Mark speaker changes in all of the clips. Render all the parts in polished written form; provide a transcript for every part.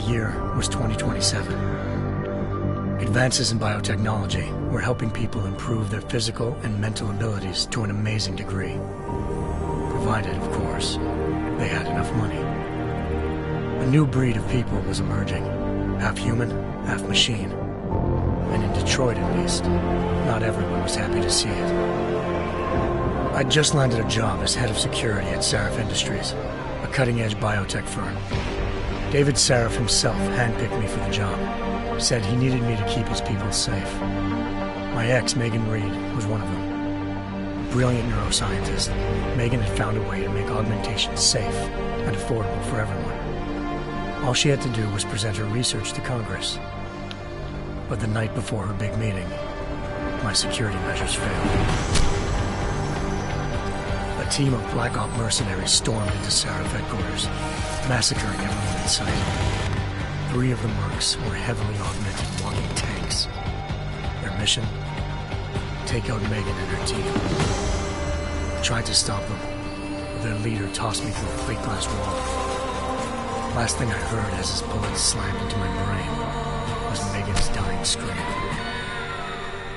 Speaker 1: year was 2027. Advances in biotechnology were helping people improve their physical and mental abilities to an amazing degree. Provided, of course, they had enough money. A new breed of people was emerging, half human, half machine. And in Detroit, at least, not everyone was happy to see it. I'd just landed a job as head of security at Sarif Industries, a cutting-edge biotech firm. David Sarif himself handpicked me for the job, said he needed me to keep his people safe. My ex, Megan Reed, was one of them. A brilliant neuroscientist, Megan had found a way to make augmentation safe and affordable for everyone. All she had to do was present her research to Congress. But the night before her big meeting, my security measures failed. A team of Black Op mercenaries stormed into Sarif headquarters, massacring everyone in sight. 3 of the mercs were heavily augmented walking tanks. Their mission? Take out Megan and her team. I tried to stop them, but their leader tossed me through a plate glass wall. Last thing I heard as his bullets slammed into my brain was Megan's dying scream.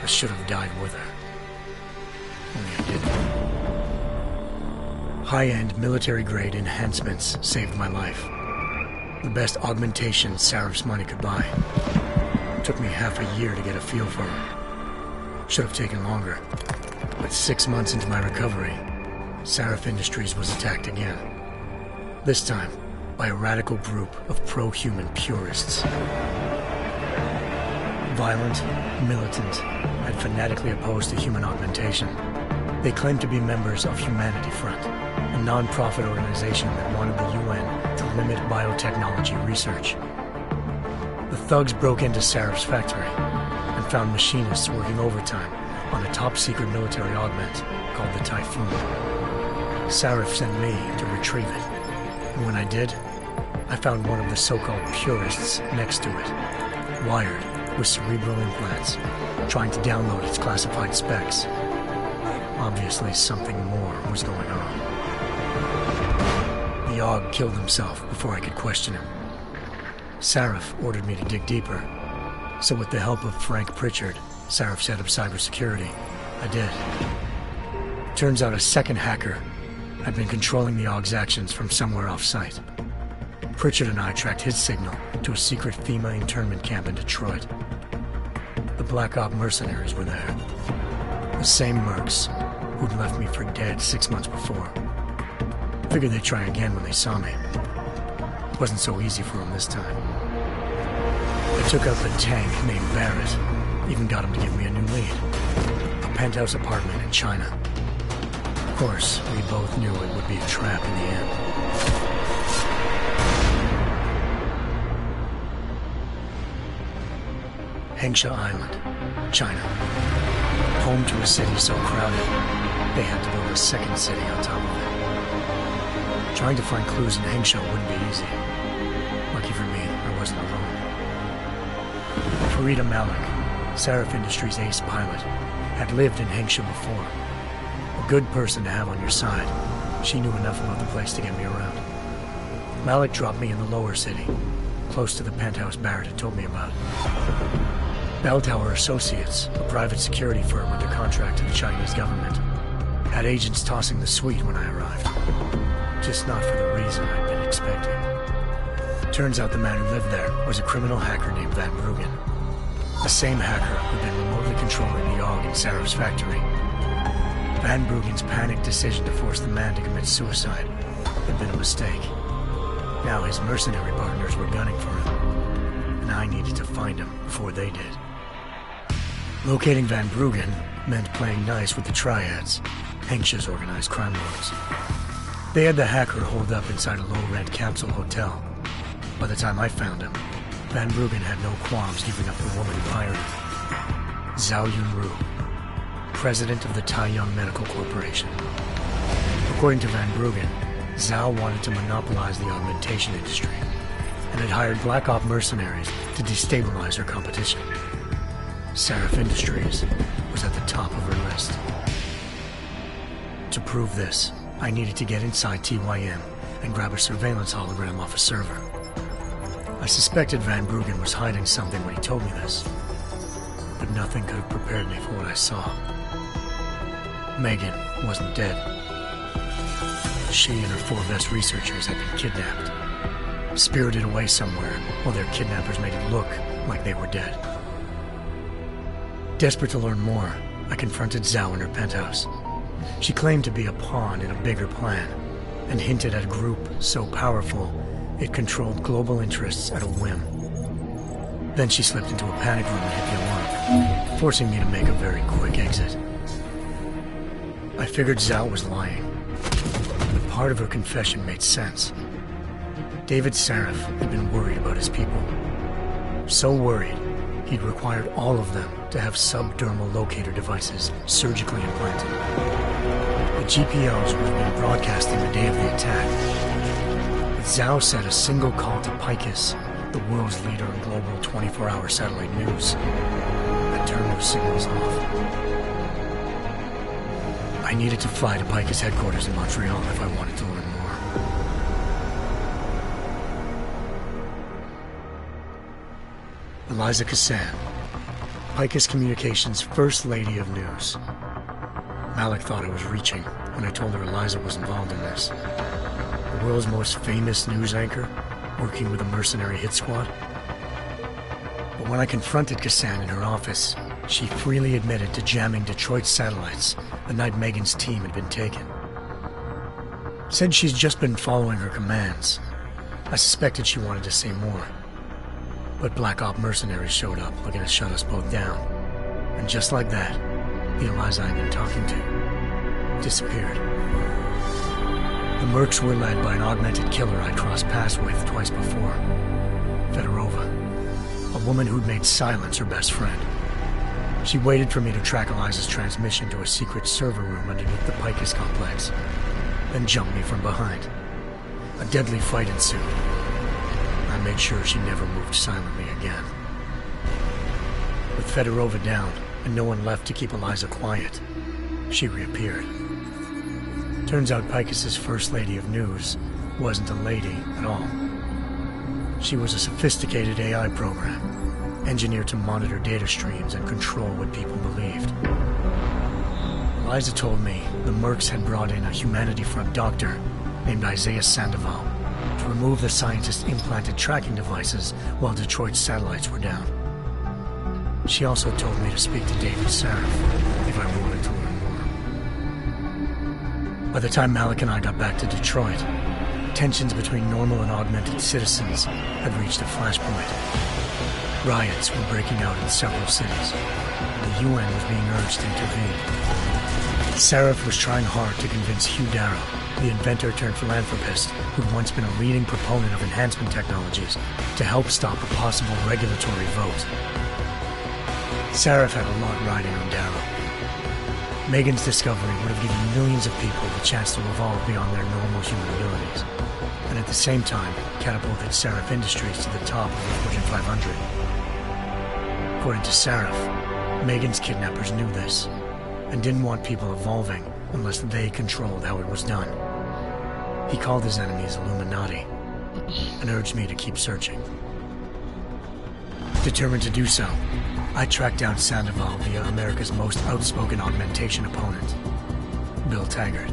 Speaker 1: I should have died with her. Only I didn't. High-end military-grade enhancements saved my life. The best augmentation Sarif's money could buy. It took me half a year to get a feel for her. Should have taken longer. But 6 months into my recovery, Sarif Industries was attacked again. This time, by a radical group of pro-human purists. Violent, militant, and fanatically opposed to human augmentation. They claimed to be members of Humanity Front, a non-profit organization that wanted the UN to limit biotechnology research. The thugs broke into Sarif's factory and found machinists working overtime on a top-secret military augment called the Typhoon. Sarif sent me to retrieve it, and when I did, I found one of the so-called purists next to it, wired with cerebral implants, trying to download its classified specs. Obviously, something more was going on. The Aug killed himself before I could question him. Sarif ordered me to dig deeper, so with the help of Frank Pritchard, Sarif's head of cybersecurity, I did. Turns out a second hacker had been controlling the Aug's actions from somewhere off-site. Pritchard and I tracked his signal to a secret FEMA internment camp in Detroit. The Black Op mercenaries were there. The same mercs who'd left me for dead 6 months before. Figured they'd try again when they saw me. It wasn't so easy for them this time. I took out the tank named Barrett, even got him to give me a new lead. A penthouse apartment in China. Of course, we both knew it would be a trap in the end. Hengsha Island, China. Home to a city so crowded, they had to build a second city on top of it. Trying to find clues in Hengsha wouldn't be easy. Lucky for me, I wasn't alone. Farida Malik, Sarif Industries' ace pilot, had lived in Hengsha before. A good person to have on your side. She knew enough about the place to get me around. Malik dropped me in the lower city, close to the penthouse Barrett had told me about. Bell Tower Associates, a private security firm under contract to the Chinese government, had agents tossing the suite when I arrived. Just not for the reason I'd been expecting. Turns out the man who lived there was a criminal hacker named Van Bruggen. The same hacker who'd been remotely controlling the Aug in Sarif's factory. Van Bruggen's panicked decision to force the man to commit suicide had been a mistake. Now his mercenary partners were gunning for him, and I needed to find him before they did. Locating Van Bruggen meant playing nice with the Triads, Hengsha's organized crime lords. They had the hacker holed up inside a low-rent capsule hotel. By the time I found him, Van Bruggen had no qualms giving up the woman who hired him. Zhao Yunru, president of the Taiyang Medical Corporation. According to Van Bruggen, Zhao wanted to monopolize the augmentation industry and had hired Black Op mercenaries to destabilize her competition. Sarif Industries was at the top of her list. To prove this, I needed to get inside TYM and grab a surveillance hologram off a server. I suspected Van Bruggen was hiding something when he told me this, but nothing could have prepared me for what I saw. Megan wasn't dead. She and her 4 best researchers had been kidnapped, spirited away somewhere while their kidnappers made it look like they were dead. Desperate to learn more, I confronted Zhao in her penthouse. She claimed to be a pawn in a bigger plan, and hinted at a group so powerful it controlled global interests at a whim. Then she slipped into a panic room and hit the alarm, forcing me to make a very quick exit. I figured Zhao was lying, but part of her confession made sense. David Sarif had been worried about his people. So worried, he'd required all of them to have subdermal locator devices surgically implanted. The GPOs would have been broadcasting the day of the attack. But Zhao said a single call to Picus, the world's leader in global 24-hour satellite news, had turned those signals off. I needed to fly to Picus headquarters in Montreal if I wanted to learn more. Eliza Cassan, Picus Communications' First Lady of News. Malik thought I was reaching when I told her Eliza was involved in this. The world's most famous news anchor, working with a mercenary hit squad. But when I confronted Cassan in her office, she freely admitted to jamming Detroit's satellites the night Megan's team had been taken. Said she's just been following her commands. I suspected she wanted to say more. But Black Op mercenaries showed up looking to shut us both down. And just like that, the Eliza I'd been talking to disappeared. The Mercs were led by an augmented killer I'd crossed paths with twice before, Fedorova, a woman who'd made silence her best friend. She waited for me to track Eliza's transmission to a secret server room underneath the Picus complex, then jumped me from behind. A deadly fight ensued. I made sure she never moved silently again. With Fedorova down and no one left to keep Eliza quiet, she reappeared. Turns out Picus's First Lady of News wasn't a lady at all. She was a sophisticated AI program, engineered to monitor data streams and control what people believed. Eliza told me the Mercs had brought in a Humanity Front doctor named Isaiah Sandoval to remove the scientist's implanted tracking devices while Detroit's satellites were down. She also told me to speak to David Sarif if I wanted to learn more. By the time Malik and I got back to Detroit, tensions between normal and augmented citizens had reached a flashpoint. Riots were breaking out in several cities. The UN was being urged to intervene. Sarif was trying hard to convince Hugh Darrow, the inventor turned philanthropist who'd once been a leading proponent of enhancement technologies, to help stop a possible regulatory vote. Sarif had a lot riding on Darrow. Megan's discovery would have given millions of people the chance to evolve beyond their normal human abilities, and at the same time catapulted Sarif Industries to the top of the Fortune 500. According to Sarif, Megan's kidnappers knew this, and didn't want people evolving unless they controlled how it was done. He called his enemies Illuminati, and urged me to keep searching. Determined to do so, I tracked down Sandoval via America's most outspoken augmentation opponent, Bill Taggart,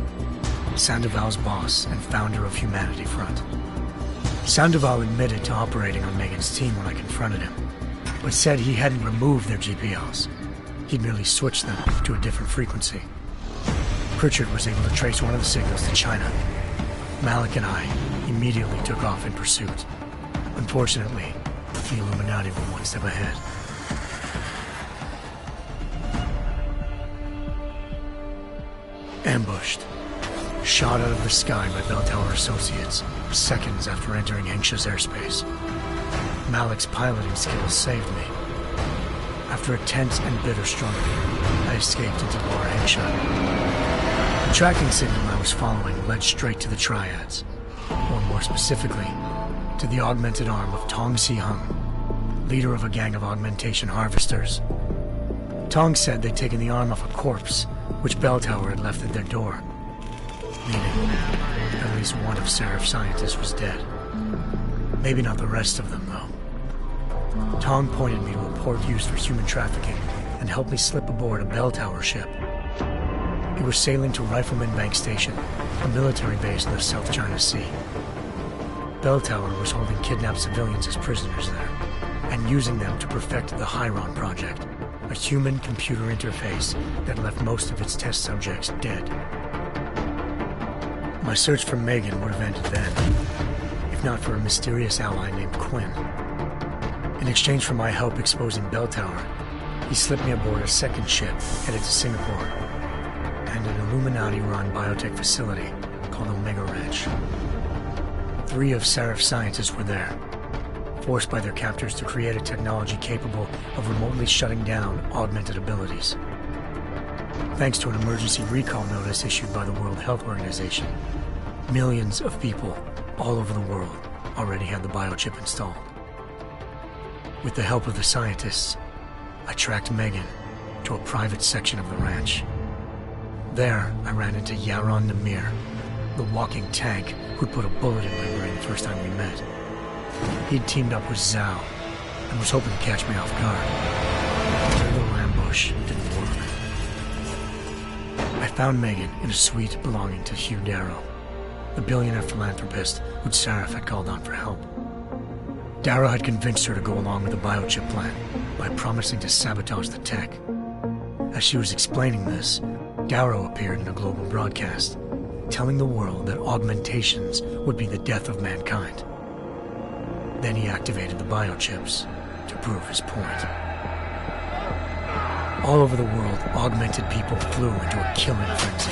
Speaker 1: Sandoval's boss and founder of Humanity Front. Sandoval admitted to operating on Megan's team when I confronted him, but said he hadn't removed their GPOs. He'd merely switched them to a different frequency. Pritchard was able to trace one of the signals to China. Malik and I immediately took off in pursuit. Unfortunately, the Illuminati were one step ahead. Ambushed. Shot out of the sky by Bell Tower Associates, seconds after entering Hengsha's airspace. Malik's piloting skills saved me. After a tense and bitter struggle, I escaped into Lower Hengsha. The tracking signal I was following led straight to the Triads, or more specifically, to the augmented arm of Tong Si-hung, leader of a gang of augmentation harvesters. Tong said they'd taken the arm off a corpse, which Bell Tower had left at their door, meaning at least one of Sarif's scientists was dead. Maybe not the rest of them, though. Tong pointed me to a port used for human trafficking and helped me slip aboard a bell tower ship. It was sailing to Rifleman Bank Station, a military base in the South China Sea. Bell Tower was holding kidnapped civilians as prisoners there, and using them to perfect the Hyron Project, a human-computer interface that left most of its test subjects dead. My search for Megan would have ended then, if not for a mysterious ally named Quinn. In exchange for my help exposing Bell Tower, he slipped me aboard a second ship headed to Singapore, and an Illuminati-run biotech facility called Omega Ranch. 3 of Seraph's scientists were there, forced by their captors to create a technology capable of remotely shutting down augmented abilities. Thanks to an emergency recall notice issued by the World Health Organization, millions of people all over the world already had the biochip installed. With the help of the scientists, I tracked Megan to a private section of the ranch. There, I ran into Yaron Namir, the walking tank who'd put a bullet in my brain the first time we met. He'd teamed up with Zhao and was hoping to catch me off guard. Their little ambush didn't work. I found Megan in a suite belonging to Hugh Darrow, the billionaire philanthropist who'd Seraph had called on for help. Darrow had convinced her to go along with the biochip plan by promising to sabotage the tech. As she was explaining this, Darrow appeared in a global broadcast, telling the world that augmentations would be the death of mankind. Then he activated the biochips to prove his point. All over the world, augmented people flew into a killing frenzy.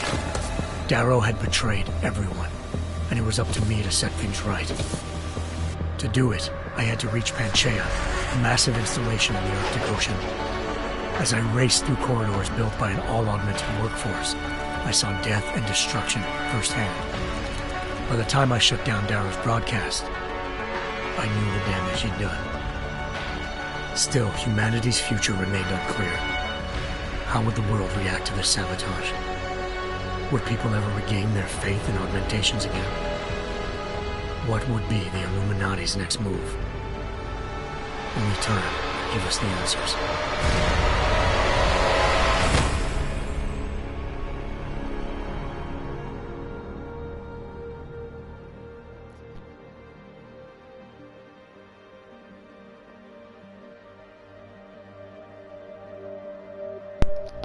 Speaker 1: Darrow had betrayed everyone, and it was up to me to set things right. To do it, I had to reach Panchaea, a massive installation in the Arctic Ocean. As I raced through corridors built by an all-augmented workforce, I saw death and destruction firsthand. By the time I shut down Darrow's broadcast, I knew the damage he'd done. Still, humanity's future remained unclear. How would the world react to this sabotage? Would people ever regain their faith in augmentations again? What would be the Illuminati's next move? Only time could give us the answers.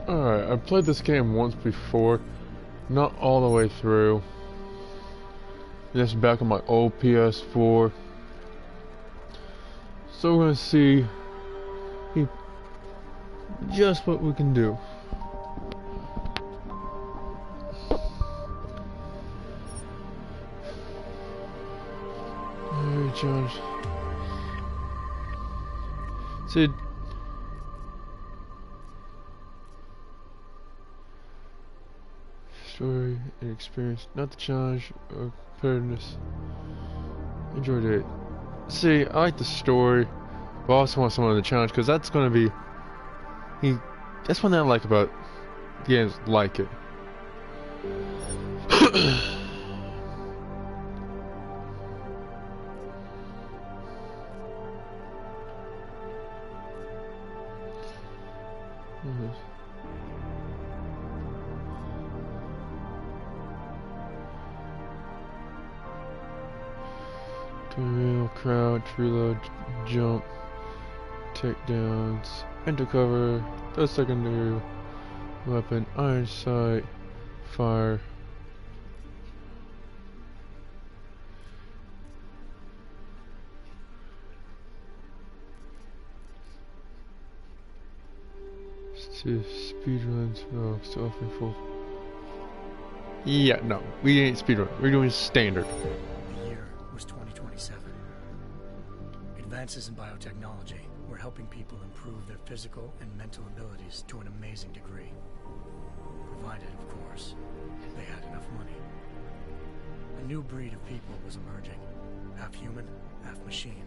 Speaker 2: Alright, I've played this game once before, not all the way through. Just back on my old PS4. So we're gonna see just what we can do. Alright, Josh. Sid. Story and experience, not the challenge or competitiveness. Enjoyed it. See, I like the story, but I also want some of the challenge because that's going to be. That's one thing I like about games like it. Real crouch, reload, jump, takedowns, enter cover, throw secondary weapon, iron sight, fire. Speed runs, oh, still offering full. Yeah, no, we ain't speedrun. We're doing standard.
Speaker 1: The year was 2027. Advances in biotechnology were helping people improve their physical and mental abilities to an amazing degree. Provided, of course, they had enough money. A new breed of people was emerging, half human, half machine.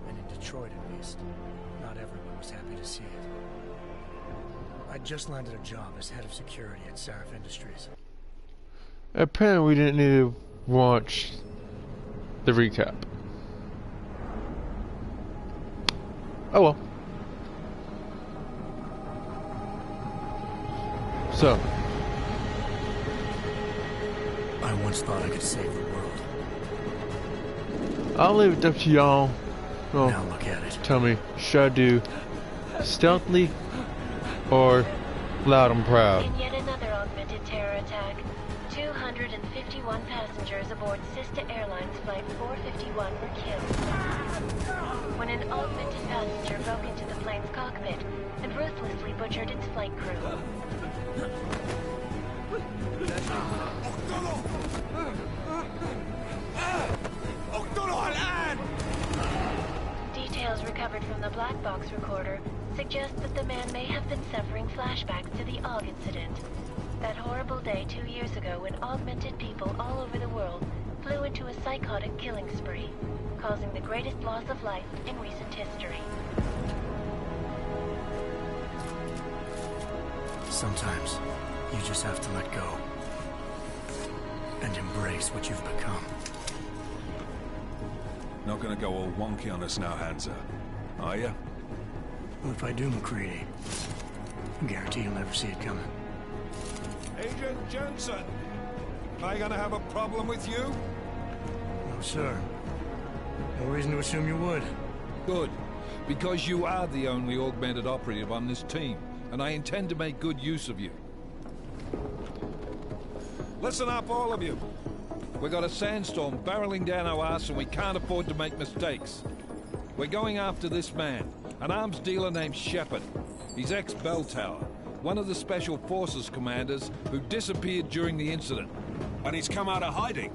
Speaker 1: And in Detroit, at least, not everyone was happy to see it. I'd just landed a job as head of security at Seraph Industries.
Speaker 2: Apparently we didn't need to watch the recap. Oh well. So.
Speaker 1: I once thought I could save the world.
Speaker 2: I'll leave it up to y'all. Well,
Speaker 1: Now look at it.
Speaker 2: tell me, should I do stealthily or loud and proud?
Speaker 3: In yet another augmented terror attack, 251 passengers aboard Sister Airlines Flight 451 were killed when an augmented passenger broke into the plane's cockpit and ruthlessly butchered its flight crew. Details recovered from the black box recorder suggest that the man may have been suffering flashbacks to the AUG incident. That horrible day 2 years ago when augmented people all over the world flew into a psychotic killing spree, causing the greatest loss of life in recent history.
Speaker 1: Sometimes you just have to let go and embrace what you've become.
Speaker 4: Not gonna go all wonky on us now, Hansa, are you?
Speaker 1: Well, if I do, McCready, I guarantee you'll never see it coming.
Speaker 4: Agent Jensen, am I gonna have a problem with you?
Speaker 1: No, sir. No reason to assume you would.
Speaker 5: Good, because you are the only augmented operative on this team, and I intend to make good use of you. Listen up, all of you. We got a sandstorm barreling down our arse and we can't afford to make mistakes. We're going after this man, an arms dealer named Shepard. He's ex-Bell Tower, one of the Special Forces commanders who disappeared during the incident.
Speaker 4: And he's come out of hiding.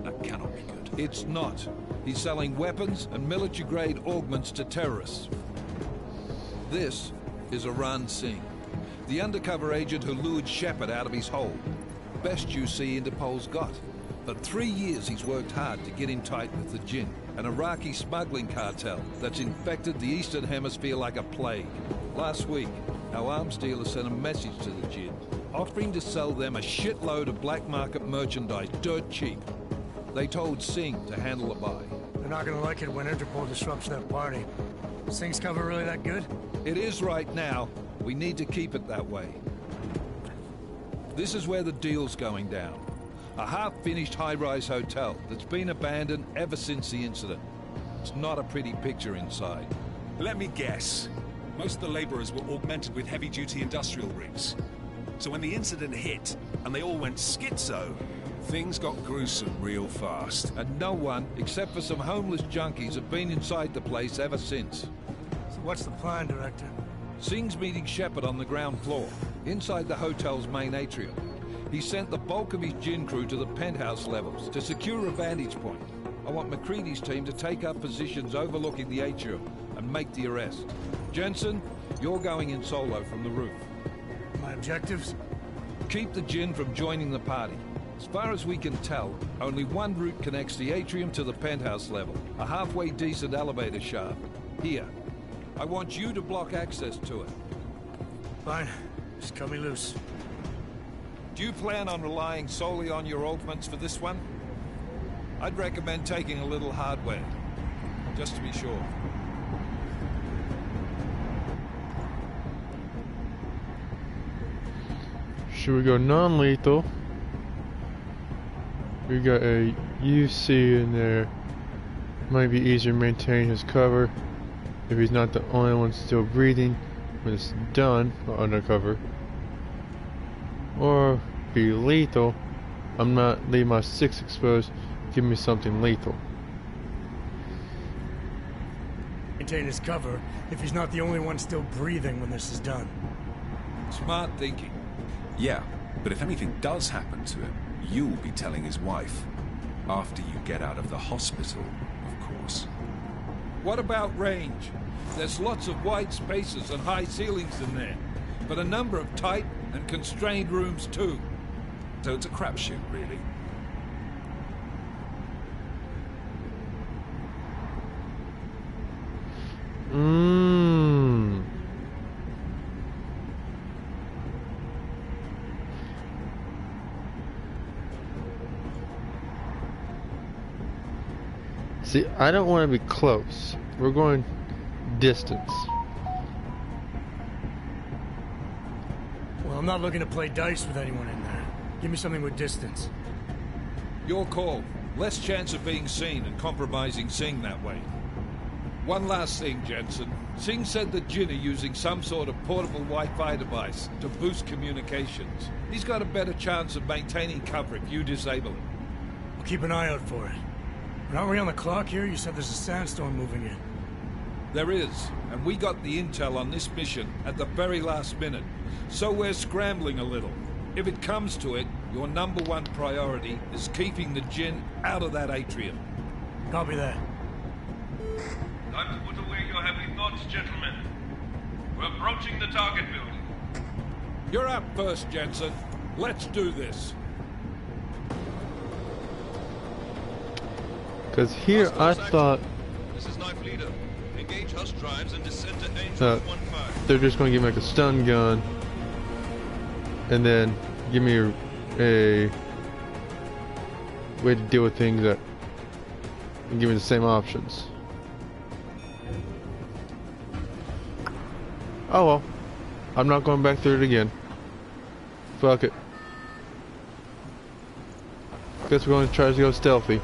Speaker 4: That cannot be good.
Speaker 5: It's not. He's selling weapons and military-grade augments to terrorists. This is Aran Singh, the undercover agent who lured Shepard out of his hole. Best you see Interpol's got. For 3 years he's worked hard to get in tight with the Jinn, an Iraqi smuggling cartel that's infected the Eastern Hemisphere like a plague. Last week, our arms dealer sent a message to the Jinn, offering to sell them a shitload of black market merchandise dirt cheap. They told Singh to handle the buy.
Speaker 1: They're not gonna like it when Interpol disrupts their party. Singh's cover really that good?
Speaker 5: It is right now. We need to keep it that way. This is where the deal's going down. A half-finished high-rise hotel that's been abandoned ever since the incident. It's not a pretty picture inside.
Speaker 4: Let me guess. Most of the laborers were augmented with heavy-duty industrial rigs. So when the incident hit, and they all went schizo, things got gruesome real fast.
Speaker 5: And no one, except for some homeless junkies, have been inside the place ever since.
Speaker 1: So what's the plan, Director?
Speaker 5: Singh's meeting Shepard on the ground floor, inside the hotel's main atrium. He sent the bulk of his Jinn crew to the penthouse levels to secure a vantage point. I want McCready's team to take up positions overlooking the atrium and make the arrest. Jensen, you're going in solo from the roof.
Speaker 1: My objectives?
Speaker 5: Keep the Jinn from joining the party. As far as we can tell, only one route connects the atrium to the penthouse level, a halfway decent elevator shaft. Here. I want you to block access to it.
Speaker 1: Fine. Just cut me loose.
Speaker 5: Do you plan on relying solely on your augments for this one? I'd recommend taking a little hardware, just to be sure.
Speaker 2: Should we go non-lethal? We got a UC in there. Might be easier to maintain his cover if he's not the only one still breathing when it's done or undercover. Or be lethal. I'm not leaving my 6 exposed. Give me something lethal.
Speaker 1: Maintain his cover if he's not the only one still breathing when this is done.
Speaker 5: Smart thinking.
Speaker 4: Yeah, but if anything does happen to him, you'll be telling his wife. After you get out of the hospital, of course.
Speaker 5: What about range? There's lots of wide spaces and high ceilings in there, but a number of tight and constrained rooms too.
Speaker 4: So it's a crapshoot, really.
Speaker 2: See, I don't want to be close. We're going distance.
Speaker 1: Well, I'm not looking to play dice with anyone in there. Give me something with distance.
Speaker 5: Your call. Less chance of being seen and compromising Singh that way. One last thing, Jensen. Singh said that Jin are using some sort of portable Wi-Fi device to boost communications. He's got a better chance of maintaining cover if you disable it.
Speaker 1: I'll keep an eye out for it. But aren't we on the clock here? You said there's a sandstorm moving in.
Speaker 5: There is, and we got the intel on this mission at the very last minute. So we're scrambling a little. If it comes to it, your #1 priority is keeping the Jinn out of that atrium.
Speaker 1: Copy that.
Speaker 6: Time to put away your heavy thoughts, gentlemen. We're approaching the target building.
Speaker 5: You're up first, Jensen. Let's do this.
Speaker 2: Because here I thought
Speaker 6: This is Knife Leader. Engage Hush drives and descend to Angel 1-5.
Speaker 2: they're just going to give me like a stun gun and then give me a way to deal with things that and give me the same options. Oh well, I'm not going back through it again. Fuck it. Guess we're going to try to go stealthy.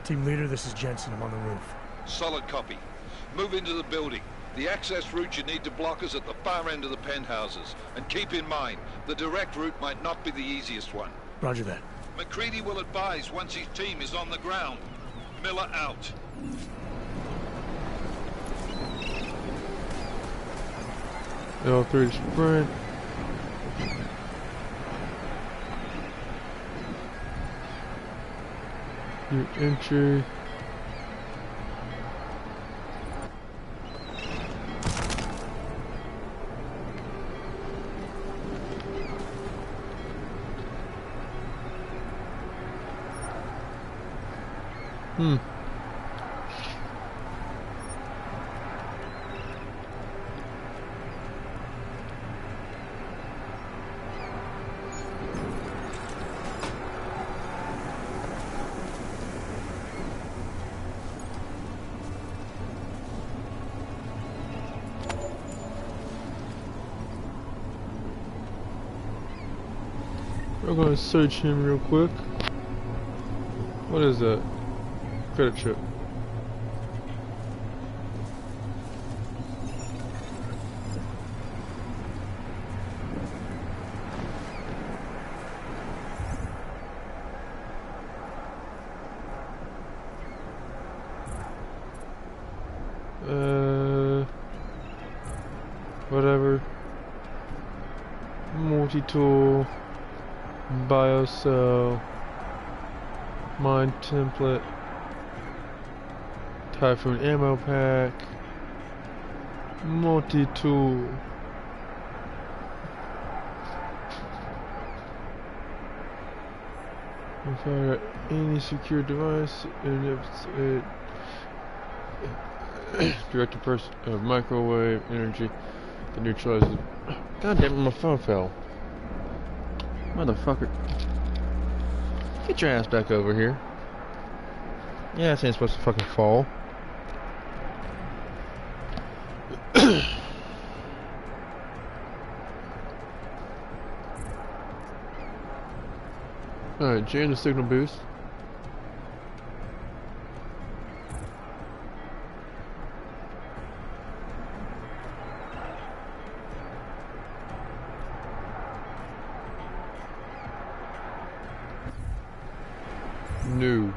Speaker 1: Team leader, this is Jensen. I'm on the roof.
Speaker 5: Solid copy. Move into the building. The access route you need to block is at the far end of the penthouses. And keep in mind, the direct route might not be the easiest one.
Speaker 1: Roger that.
Speaker 5: McCready will advise once his team is on the ground. Miller out.
Speaker 2: L3 sprint. Your entry. We're gonna search him real quick. What is that? Credit chip. Whatever. Multi-tool. Biocell. Mine template. Typhoon ammo pack. Multi-tool. Fire any secure device, and if it direct a microwave energy that neutralizes. God damn it, my phone fell. Motherfucker. Get your ass back over here. Yeah, this ain't supposed to fucking fall. Alright, jam the signal boost. New.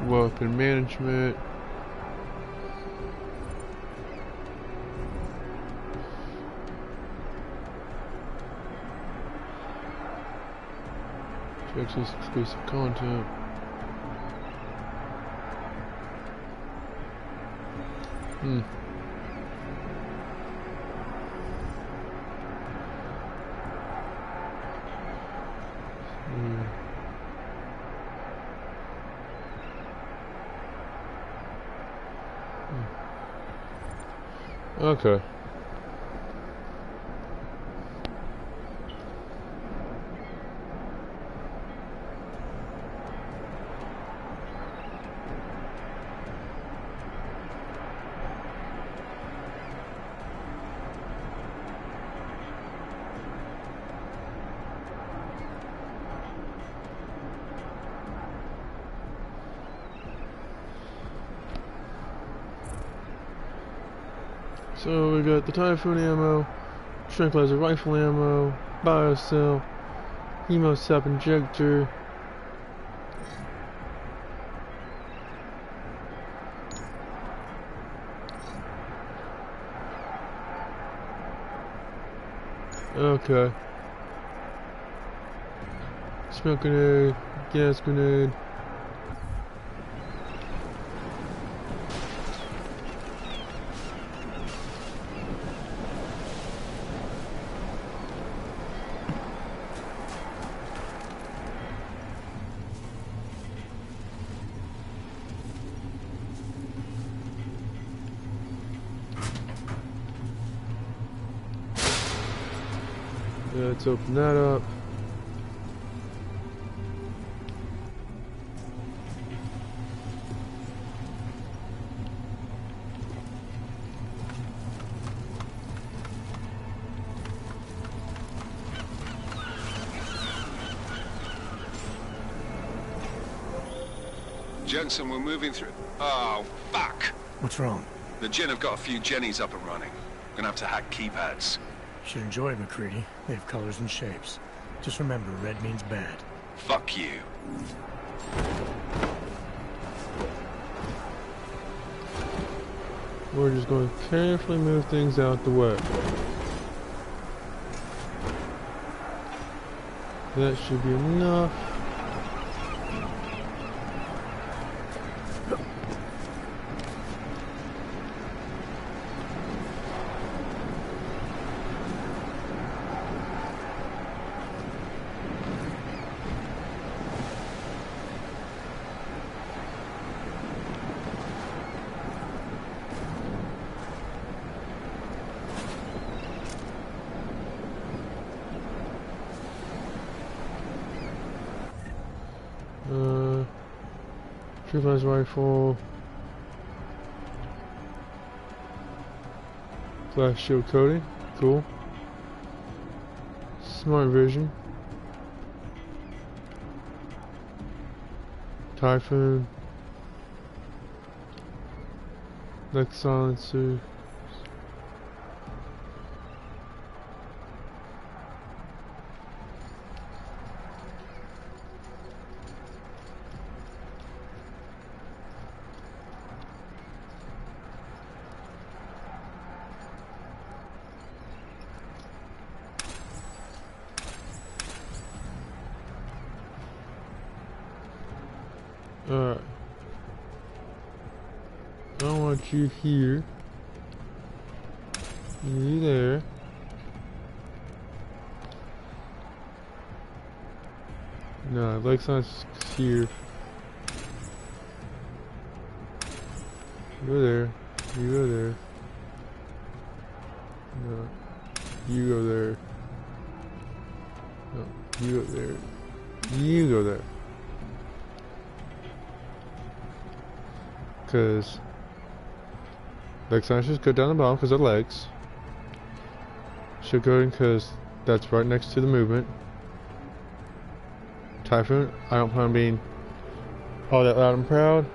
Speaker 2: weapon management. To access exclusive content. Okay. So we got the Typhoon ammo, Tranquilizer rifle ammo, Biocell, Hemosap injector. Okay. Smoke grenade, gas grenade. Let's open that up.
Speaker 4: Jensen, we're moving through. Oh, fuck!
Speaker 1: What's wrong?
Speaker 4: The Jinn have got a few Jennies up and running. Gonna have to hack keypads.
Speaker 1: Should enjoy McCready. They have colors and shapes. Just remember, red means bad.
Speaker 4: Fuck you.
Speaker 2: We're just going to carefully move things out the way. That should be enough. Tranquilizer rifle, flash shield coating, cool. Smart vision, Typhoon, Lex silencer. Alright. I want you here. You there. No, Lexon's here. You go there. You go there. No. You go there. No. You go there. You go there. Because Lexon should go down the bottom because of legs. Should go in because that's right next to the movement. Typhoon, I don't plan on being all that loud and proud.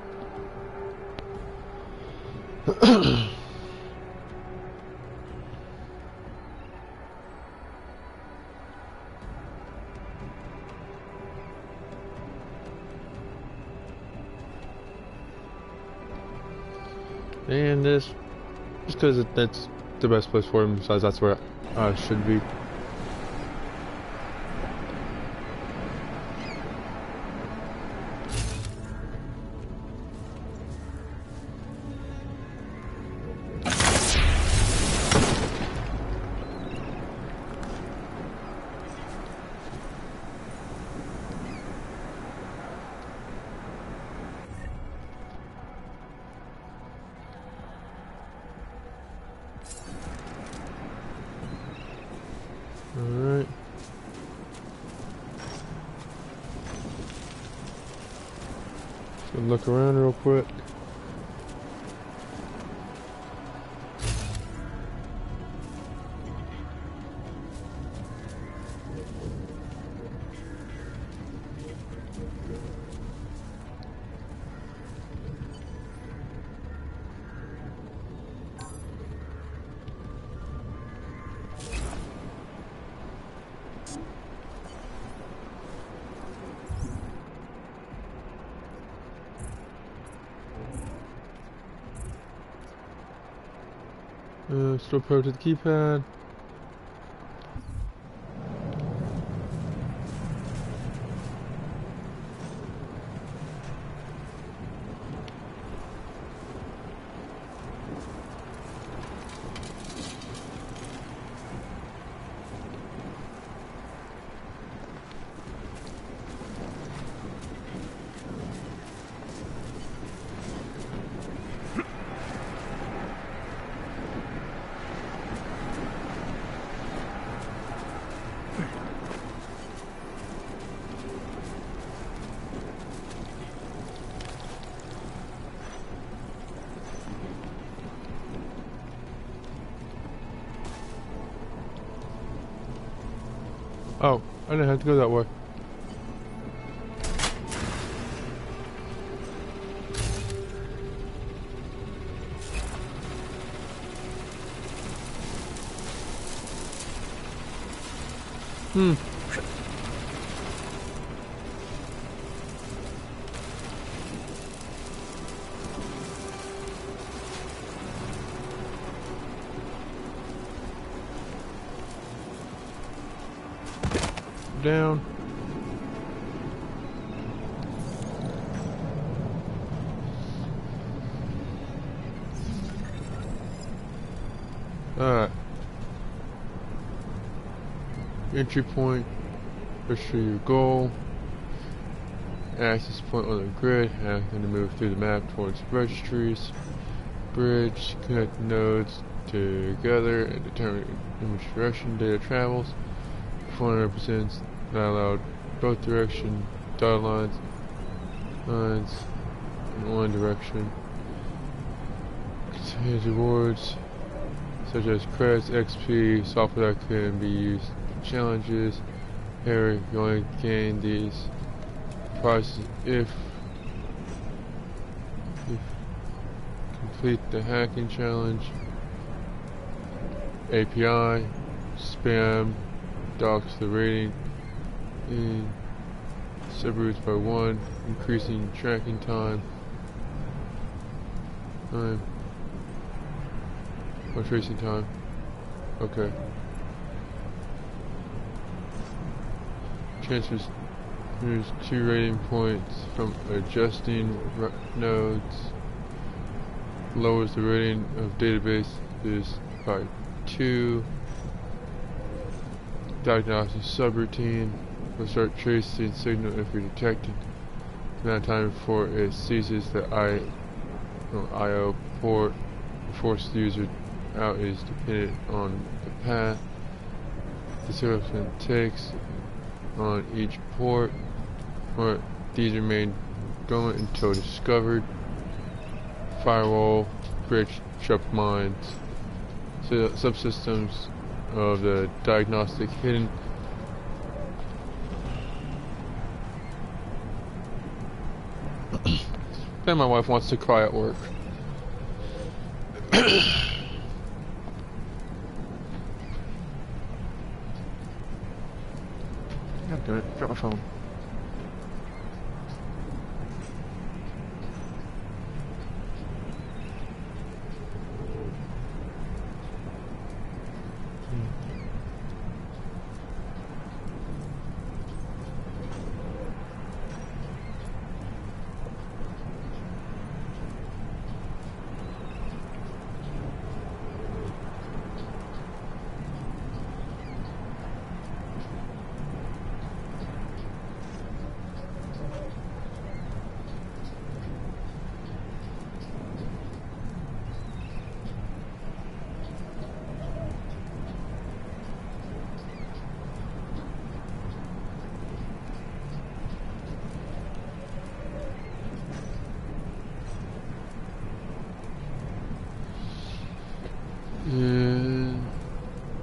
Speaker 2: And this, just because that's the best place for him, besides that's where I should be. Alright. Just gonna look around real quick. Still pro to the keypad. Oh, I didn't have to go that way. Down. Alright. Entry point. Pursue your goal. Access point on the grid. Acting to move through the map towards registries. Bridge. Connect nodes together and determine in which direction data travels. Phone represents not allowed both direction dotted lines in one direction. Contains rewards such as credits, XP, software that can be used in challenges. Here you only gain these prizes if complete the hacking challenge. API, spam, docks the rating in subroutes by 1, increasing tracking time. Or tracing time. Okay. Transfers. Here's 2 rating points from adjusting nodes. Lowers the rating of databases by 2. Diagnostic subroutine will start tracing signal if you're detected. The amount of time before it ceases the I/O port. Force the user out is dependent on the path the signal takes on each port. Or these remain going until discovered. Firewall, bridge, trap mines, so subsystems of the diagnostic hidden. Then my wife wants to cry at work. God damn it, drop my phone.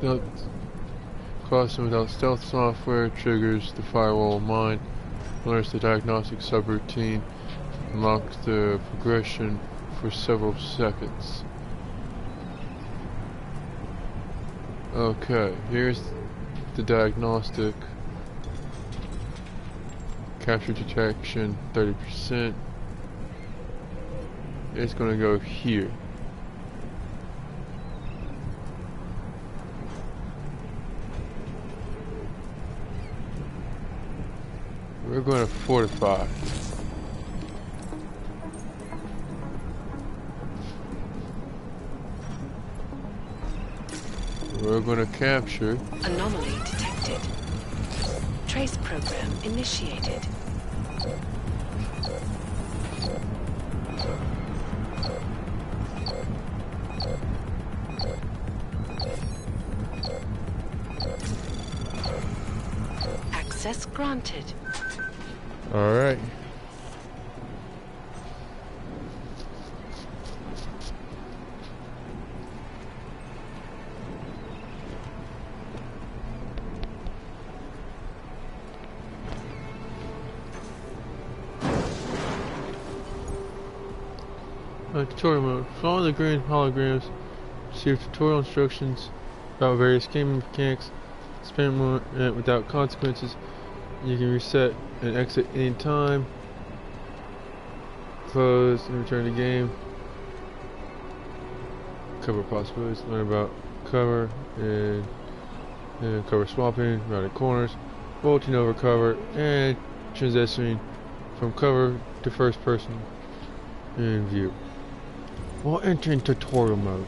Speaker 2: without crossing without stealth software, triggers the firewall mine, learns the diagnostic subroutine, unlocks the progression for several seconds. Okay, here's the diagnostic. Capture detection 30%. It's gonna go here. We're going to fortify. We're going to capture.
Speaker 7: Anomaly detected. Trace program initiated. Access granted.
Speaker 2: All right. Tutorial mode. Follow the green holograms. Receive tutorial instructions about various gaming mechanics. Spend one without consequences. You can reset and exit anytime. Close and return to game. Cover possibilities. Learn about cover and cover swapping, routed corners, bolting over cover, and transitioning from cover to first person in view. While entering tutorial mode.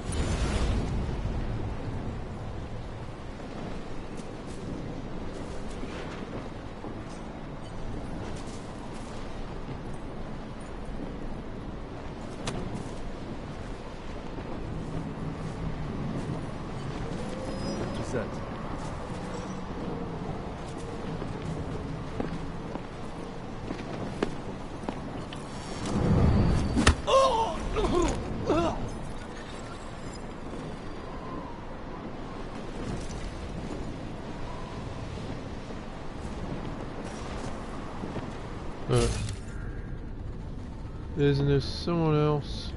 Speaker 2: Isn't there someone else?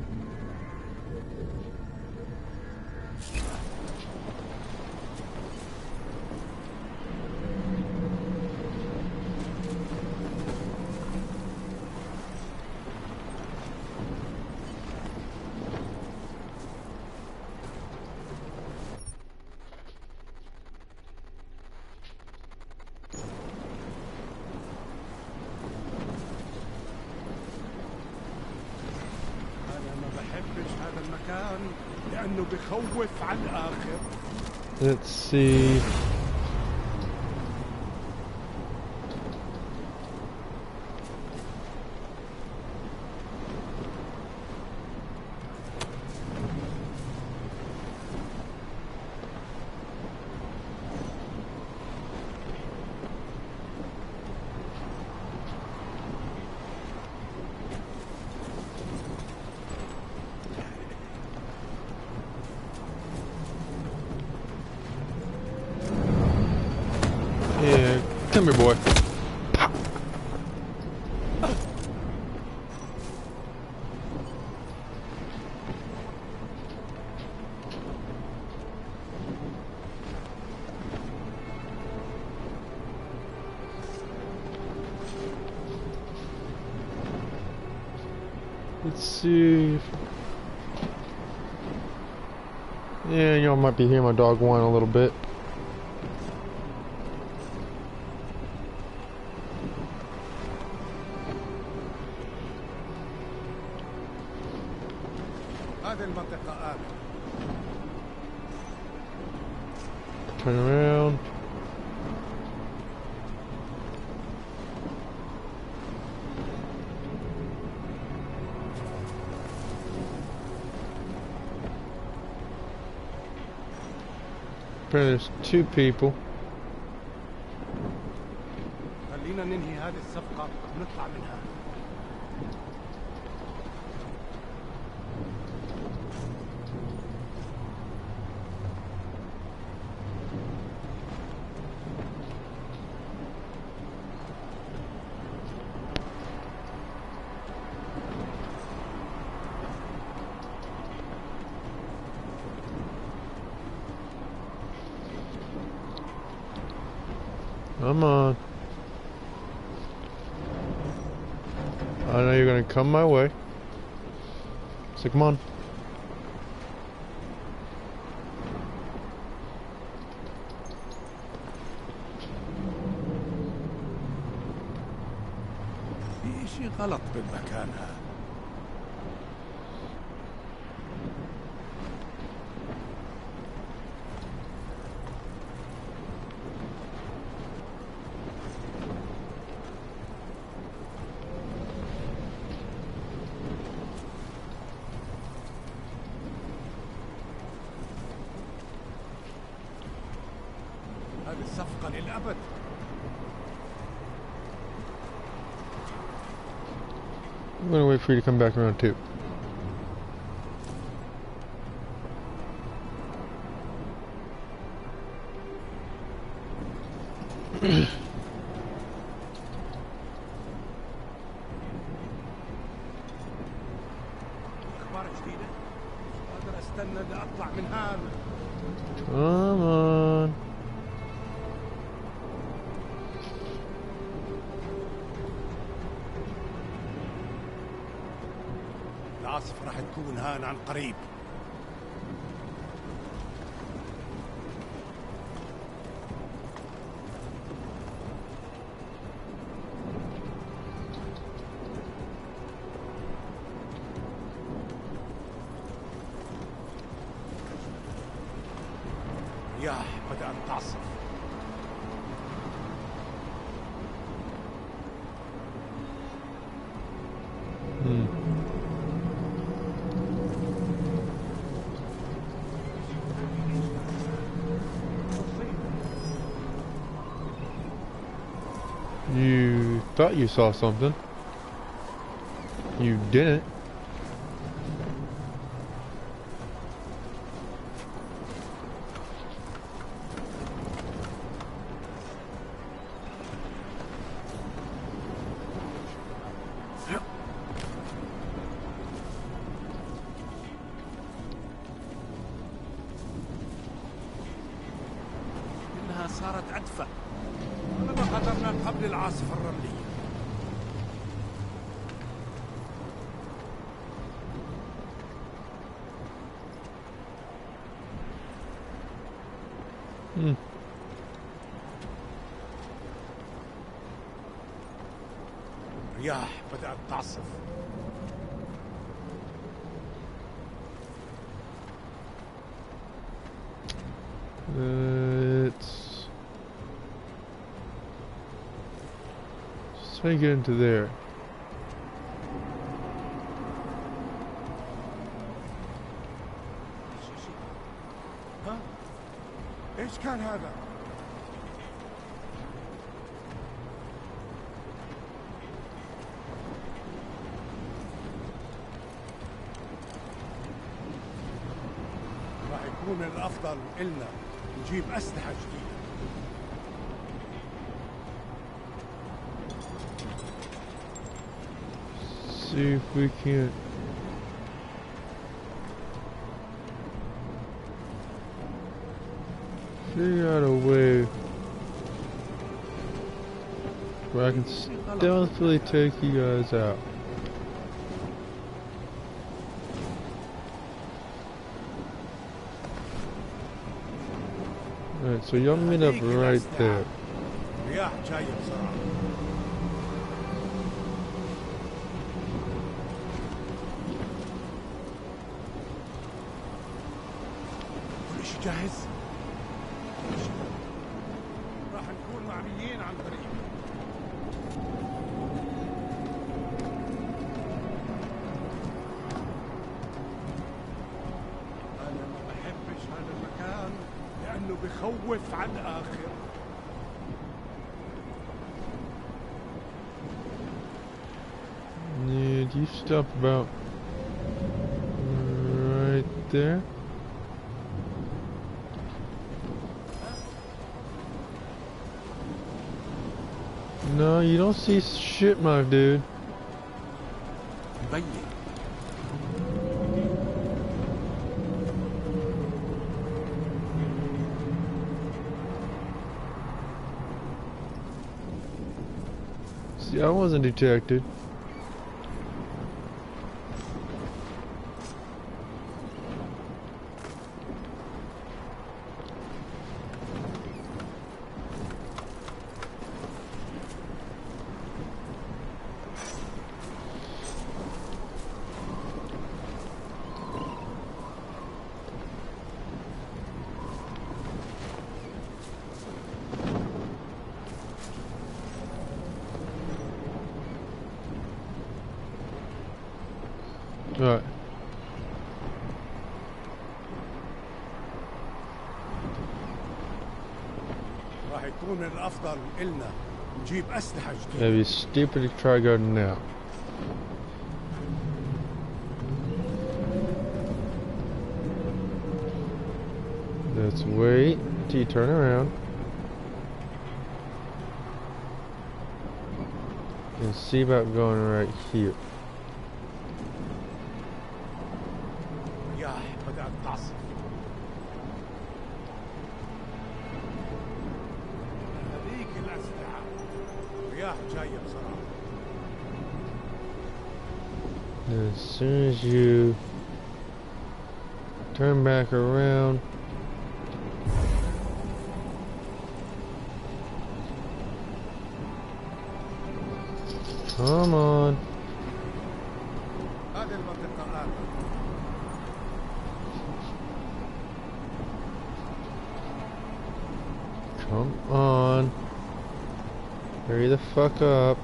Speaker 2: Let's see. Yeah, come here, boy. Let's see. Yeah, y'all might be hearing my dog whine a little bit. Turn around. Apparently there's two people.
Speaker 8: خلينا ننهي هذه الصفقة ونطلع منها.
Speaker 2: Come on. I know you're gonna come my way. So come on.
Speaker 8: في شيء غلط بالمكان هذا. هذه الصفقة للأبد.
Speaker 2: I'm gonna wait for you to come back around too.
Speaker 8: أخبار جديدة؟ مش قادر أستنى لأطلع من هذا.
Speaker 2: Come on.
Speaker 8: العاصفة راح تكون هان عن قريب. رياح بدأت تعصف.
Speaker 2: You thought you saw something. You didn't.
Speaker 8: إنها صارت أدفأ. ما قدرنا قبل العاصفة الرملية. رياح بدأت تعصف.
Speaker 2: Let's take it into there.
Speaker 8: ها؟ إيش كان هذا؟ راح يكون من الأفضل إلنا نجيب أسلحة جديدة.
Speaker 2: See if we can't figure out a way where I can stealthily take you guys out. Alright, so y'all meet up right there.
Speaker 8: رياح جاية بسرعة. كل شيء جاهز؟ راح نكون معميين عن قريب. أنا ما بحبش هذا المكان لأنه بخوف على الآخر.
Speaker 2: Need you stop about right there? No, you don't see shit, my dude.
Speaker 8: مبين.
Speaker 2: I wasn't detected. Right.
Speaker 8: راح يكون من الافضل إلنا نجيب اسلحه جديده.
Speaker 2: It'd be stupid to try going now. Let's wait till you turn around. And see about going right here.
Speaker 8: رياح بدأت تعصف. هذيك الاسلحه رياح جايه بسرعه.
Speaker 2: As soon as you turn back around, come on.
Speaker 8: هذه المنطقه آمنة.
Speaker 2: Come on. Hurry the fuck up.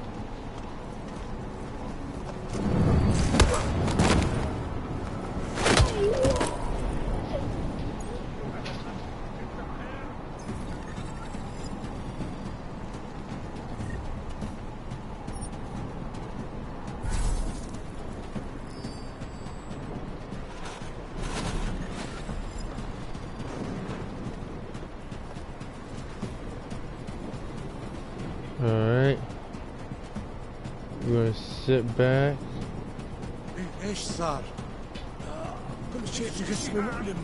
Speaker 2: Alright. You wanna sit back?
Speaker 8: ايش صار؟ كل شيء في جسمي مؤلم.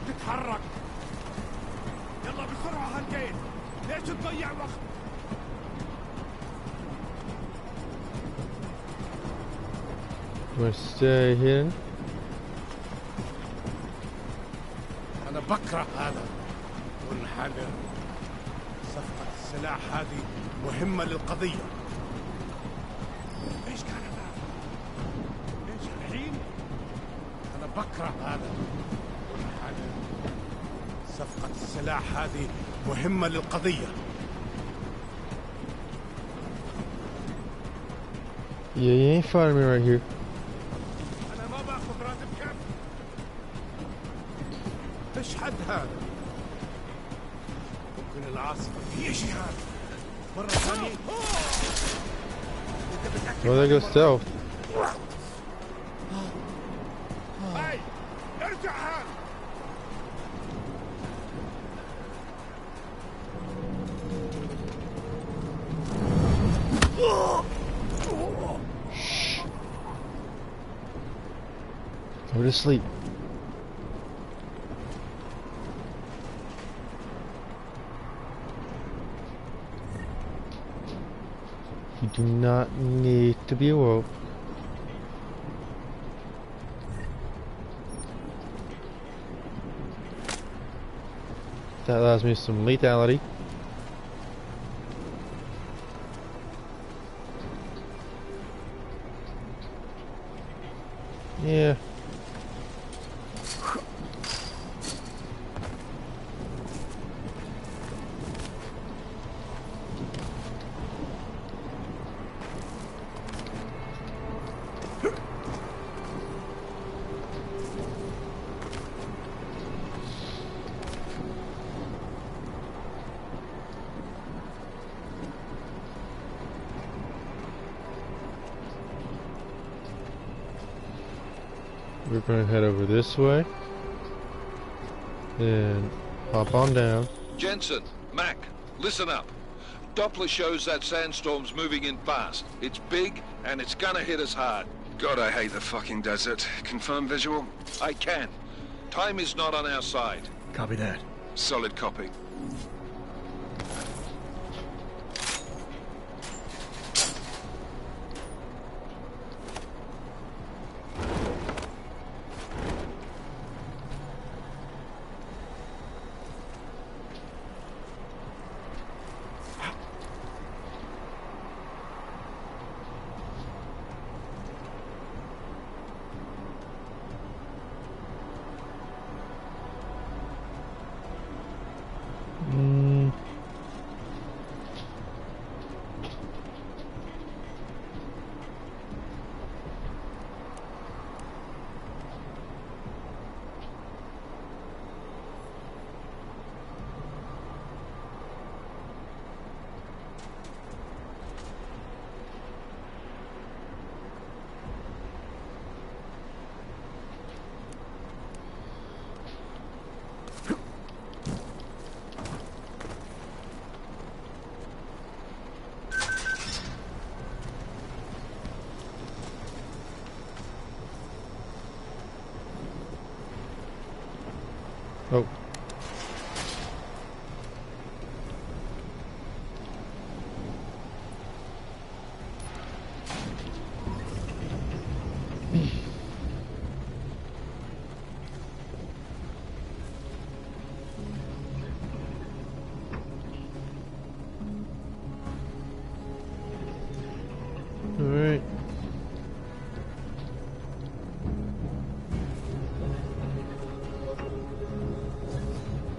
Speaker 8: تتحرك. يلا بسرعة هالجيل. ليش تضيع وقت؟
Speaker 2: You wanna stay hidden?
Speaker 8: أنا بكره هذا. والحاجة صفقة السلاح هذه مهمة للقضية. ايش كان هذا؟ ايش الحين؟ أنا بكره هذا. والحاجة صفقة السلاح هذه مهمة للقضية.
Speaker 2: Yeah, you ain't fighting me right here.
Speaker 8: أنا ما باخذ راتب كم. ايش حد هذا؟ ممكن العاصفة في شيء هذا. مرة ثانية.
Speaker 2: Well, there goes stealth.
Speaker 8: هاي ارجع هان.
Speaker 2: Go to sleep. You do not need to be awoke. That allows me some lethality. Yeah. We're going to head over this way and hop on down.
Speaker 5: Jensen, Mac, listen up. Doppler shows that sandstorm's moving in fast. It's big, and it's gonna hit us hard.
Speaker 4: God, I hate the fucking desert. Confirm visual?
Speaker 5: I can. Time is not on our side.
Speaker 1: Copy that.
Speaker 4: Solid copy.
Speaker 2: Oh.